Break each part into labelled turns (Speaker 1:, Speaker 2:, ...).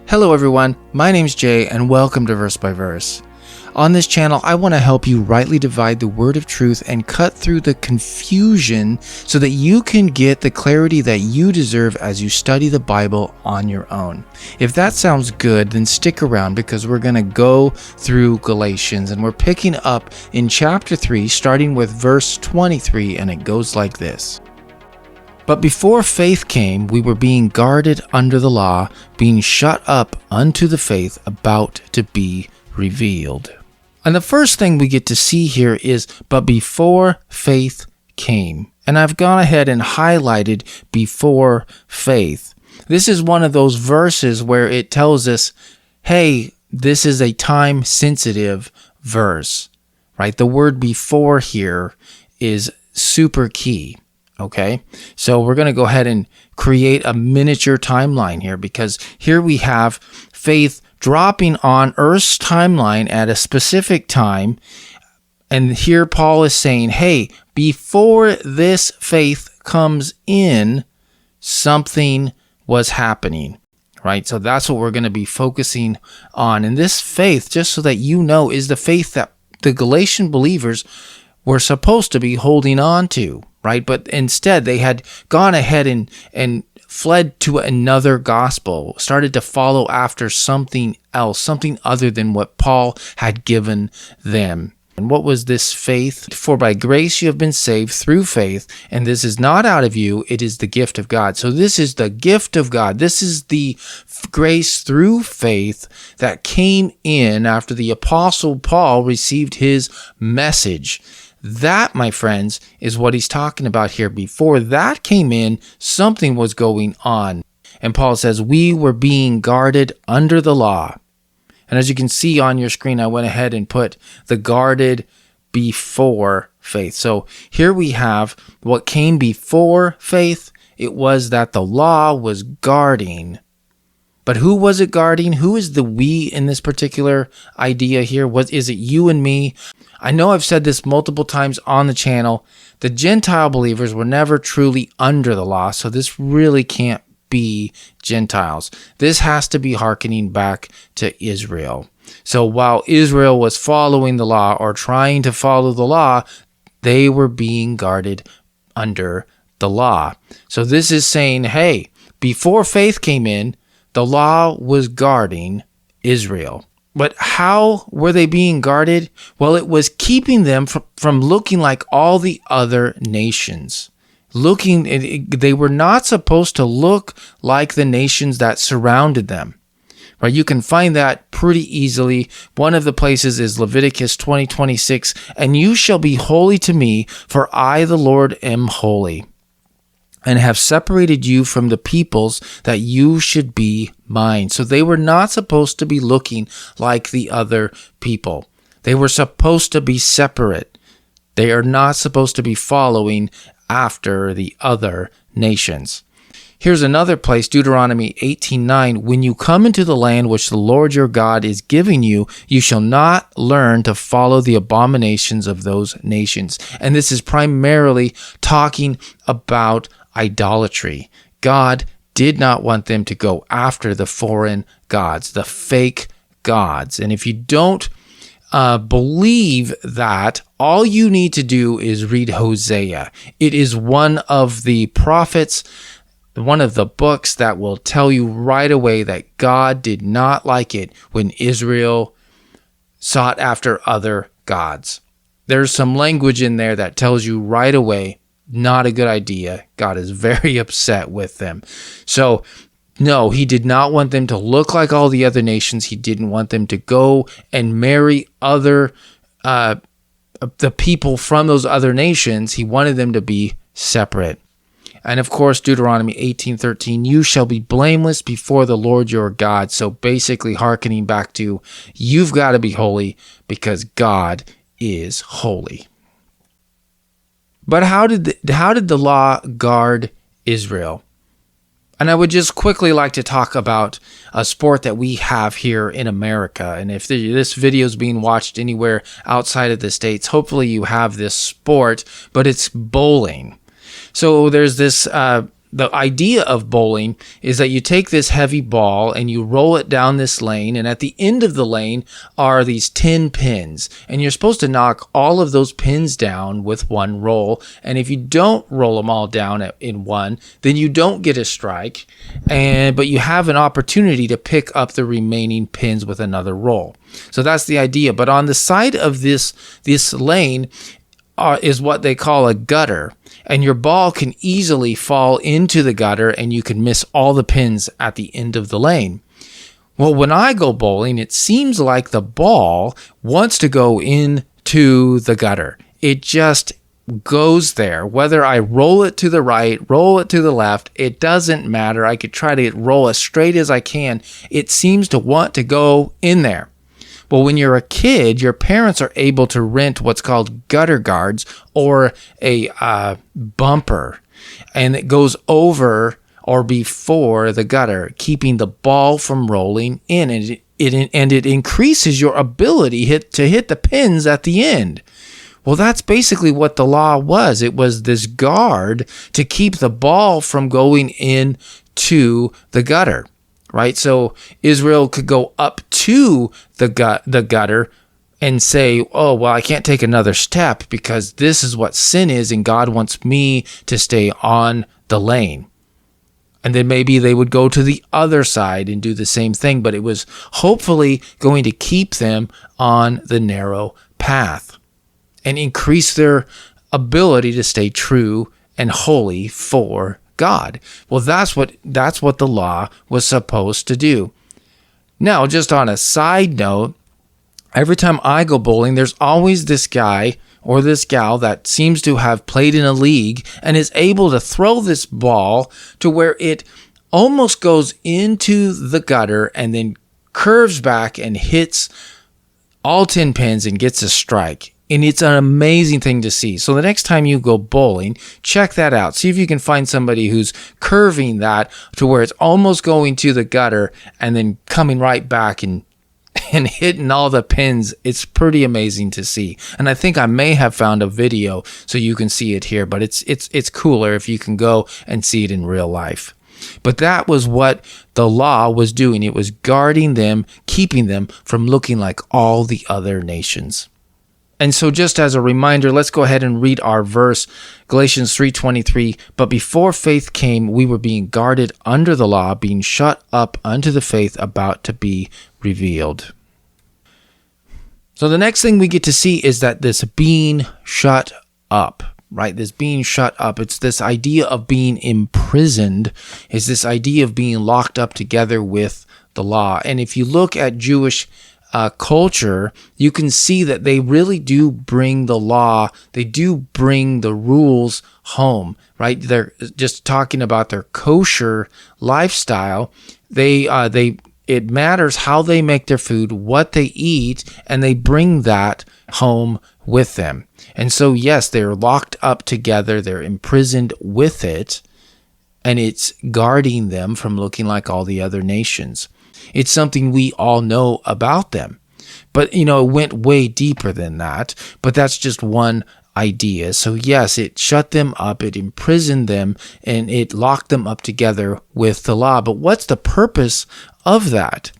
Speaker 1: Hello everyone, my name's Jay and welcome to Verse by Verse. On this channel, I want to help you rightly divide the word of truth and cut through the confusion so that you can get the clarity that you deserve as you study the Bible on your own. If that sounds good, then stick around because we're going to go through Galatians and we're picking up in chapter 3 starting with verse 23, and it goes like this. But before faith came, we were being guarded under the law, being shut up unto the faith about to be revealed. And the first thing we get to see here is, but before faith came. And I've gone ahead and highlighted before faith. This is one of those verses where it tells us, hey, this is a time-sensitive verse, right? The word before here is super key. Okay, so we're going to go ahead and create a miniature timeline here because here we have faith dropping on Earth's timeline at a specific time. And here Paul is saying, hey, before this faith comes in, something was happening, right? So that's what we're going to be focusing on. And this faith, just so that you know, is the faith that the Galatian believers were supposed to be holding on to. Right? But instead, they had gone ahead and fled to another gospel, started to follow after something else, something other than what Paul had given them. And what was this faith? For by grace you have been saved through faith, and this is not out of you, it is the gift of God. So this is the gift of God. This is the grace through faith that came in after the Apostle Paul received his message. That, my friends, is what he's talking about here. Before that came in, something was going on. And Paul says, we were being guarded under the law. And as you can see on your screen, I went ahead and put the guarded before faith. So here we have what came before faith. It was that the law was guarding. But who was it guarding? Who is the we in this particular idea here? Is it you and me? I know I've said this multiple times on the channel. The Gentile believers were never truly under the law, so this really can't be Gentiles. This has to be hearkening back to Israel. So while Israel was following the law or trying to follow the law, they were being guarded under the law. So this is saying, hey, before faith came in, the law was guarding Israel. But how were they being guarded? Well, it was keeping them from looking like all the other nations. They were not supposed to look like the nations that surrounded them. Right? You can find that pretty easily. One of the places is Leviticus 20:26, and you shall be holy to me, for I, the Lord, am holy, and have separated you from the peoples that you should be mine. So they were not supposed to be looking like the other people. They were supposed to be separate. They are not supposed to be following after the other nations. Here's another place, Deuteronomy 18:9. When you come into the land which the Lord your God is giving you, you shall not learn to follow the abominations of those nations. And this is primarily talking about idolatry. God did not want them to go after the foreign gods, the fake gods. And if you don't believe that, all you need to do is read Hosea. It is one of the prophets, one of the books that will tell you right away that God did not like it when Israel sought after other gods. There's some language in there that tells you right away, not a good idea. God is very upset with them. So, no, he did not want them to look like all the other nations. He didn't want them to go and marry the people from those other nations. He wanted them to be separate. And of course, Deuteronomy 18:13, you shall be blameless before the Lord your God. So basically hearkening back to, you've got to be holy because God is holy. But how did the law guard Israel? And I would just quickly like to talk about a sport that we have here in America. And if this video is being watched anywhere outside of the States, hopefully you have this sport, but it's bowling. So there's this the idea of bowling is that you take this heavy ball and you roll it down this lane, and at the end of the lane are these 10 pins, and you're supposed to knock all of those pins down with one roll. And if you don't roll them all down in one, then you don't get a strike, but you have an opportunity to pick up the remaining pins with another roll. So that's the idea. But on the side of this lane is what they call a gutter, and your ball can easily fall into the gutter and you can miss all the pins at the end of the lane. Well, when I go bowling, it seems like the ball wants to go into the gutter. It just goes there. Whether I roll it to the right, roll it to the left, it doesn't matter. I could try to roll as straight as I can. It seems to want to go in there. Well, when you're a kid, your parents are able to rent what's called gutter guards, or a bumper, and it goes over or before the gutter, keeping the ball from rolling in, and it increases your ability to hit the pins at the end. Well, that's basically what the law was. It was this guard to keep the ball from going into the gutter. Right? So Israel could go up to the gutter and say, oh, well, I can't take another step because this is what sin is, and God wants me to stay on the lane. And then maybe they would go to the other side and do the same thing, but it was hopefully going to keep them on the narrow path and increase their ability to stay true and holy for God. Well, that's what the law was supposed to do. Now, just on a side note, every time I go bowling, there's always this guy or this gal that seems to have played in a league and is able to throw this ball to where it almost goes into the gutter and then curves back and hits all 10 pins and gets a strike. And it's an amazing thing to see. So the next time you go bowling, check that out. See if you can find somebody who's curving that to where it's almost going to the gutter and then coming right back and hitting all the pins. It's pretty amazing to see. And I think I may have found a video so you can see it here, but it's cooler if you can go and see it in real life. But that was what the law was doing. It was guarding them, keeping them from looking like all the other nations. And so just as a reminder, let's go ahead and read our verse, Galatians 3:23. But before faith came, we were being guarded under the law, being shut up unto the faith about to be revealed. So the next thing we get to see is that this being shut up, right? This being shut up, it's this idea of being imprisoned, is this idea of being locked up together with the law. And if you look at Jewish culture, you can see that they really do bring the law, they do bring the rules home, right? They're just talking about their kosher lifestyle. It matters how they make their food, what they eat, and they bring that home with them. And so, yes, they're locked up together, they're imprisoned with it, and it's guarding them from looking like all the other nations. It's something we all know about them. But, it went way deeper than that. But that's just one idea. So, yes, it shut them up, it imprisoned them, and it locked them up together with the law. But what's the purpose of that?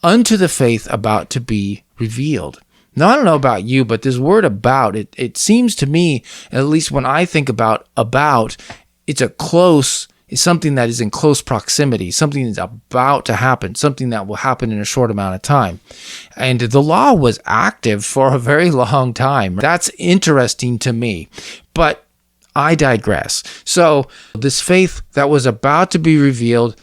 Speaker 1: Unto the faith about to be revealed. Now, I don't know about you, but this word about, it seems to me, at least when I think about, it's something that is in close proximity, something that's about to happen, something that will happen in a short amount of time. And the law was active for a very long time. That's interesting to me, but I digress. So this faith that was about to be revealed,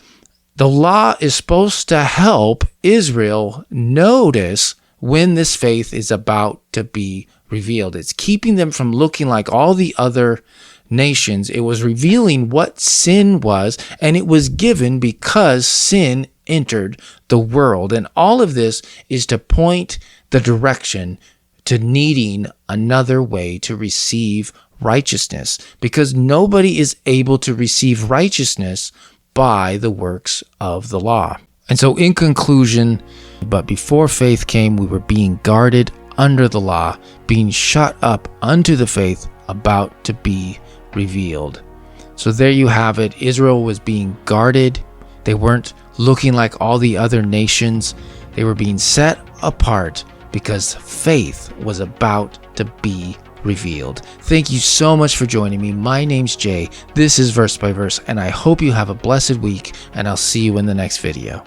Speaker 1: the law is supposed to help Israel notice when this faith is about to be revealed. It's keeping them from looking like all the other nations. It was revealing what sin was, and it was given because sin entered the world. And all of this is to point the direction to needing another way to receive righteousness, because nobody is able to receive righteousness by the works of the law. And so in conclusion, but before faith came, we were being guarded under the law, being shut up unto the faith about to be revealed. So there you have it. Israel was being guarded. They weren't looking like all the other nations. They were being set apart because faith was about to be revealed. Thank you so much for joining me. My name's Jay. This is Verse by Verse, and I hope you have a blessed week, and I'll see you in the next video.